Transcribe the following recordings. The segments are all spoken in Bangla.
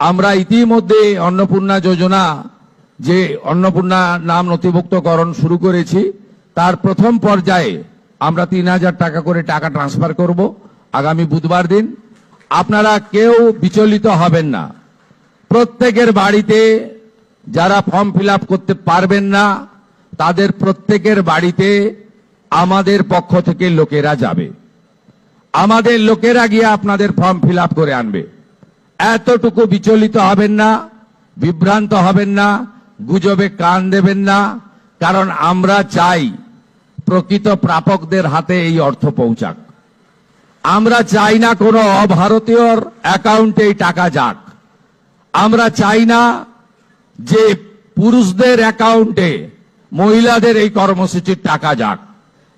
আমরা ইতিমধ্যে অন্নপূর্ণা যোজনা যে অন্নপূর্ণা নাম নথিভুক্তকরণ শুরু করেছি তার প্রথম পর্যায়ে আমরা ৩,০০০ টাকা করে টাকা ট্রান্সফার করব আগামী বুধবার দিন। আপনারা কেউ বিচলিত হবেন না। প্রত্যেকের বাড়িতে যারা ফর্ম ফিল আপ করতে পারবেন না তাদের প্রত্যেকের বাড়িতে আমাদের পক্ষ থেকে লোকেরা যাবে। আমাদের লোকেরা গিয়ে আপনাদের ফর্ম ফিল আপ করে আনবে। এতটুকু বিচলিত হবেন না, বিভ্রান্ত হবেন না, গুজবে কান দেবেন না। কারণ আমরা চাই প্রকৃত প্রাপকদের হাতে এই অর্থ পৌঁছাক। আমরা চাই না কোনো অভারতীয়র অ্যাকাউন্টে এই টাকা যাক। আমরা চাই না যে পুরুষদের অ্যাকাউন্টে মহিলাদের এই কর্মসূচির টাকা যাক।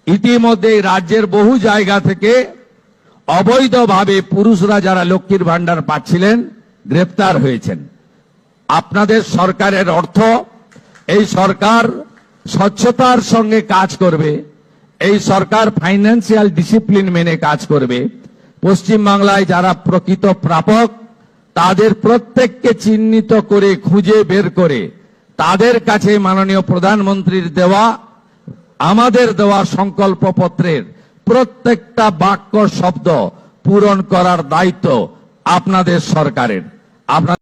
ইতিমধ্যে রাজ্যের বহু জায়গা থেকে অবৈধভাবে পুরুষরা যারা লক্ষ্মীর ভান্ডার পাচ্ছিলেন গ্রেপ্তার হয়েছেন। আপনাদের সরকারের অর্থ, এই সরকার স্বচ্ছতার সঙ্গে কাজ করবে, এই সরকার ফাইন্যান্সিয়াল ডিসিপ্লিন মেনে কাজ করবে। পশ্চিমবাংলায় যারা প্রকৃত প্রাপক তাদের প্রত্যেককে চিহ্নিত করে খুঁজে বের করে তাদের কাছে মাননীয় প্রধানমন্ত্রীর দেওয়া, আমাদের দেওয়া সংকল্পপত্রের প্রত্যেকটা বাক্য শব্দ পূরণ করার দায়িত্ব আপনাদের সরকারের। আপনাদের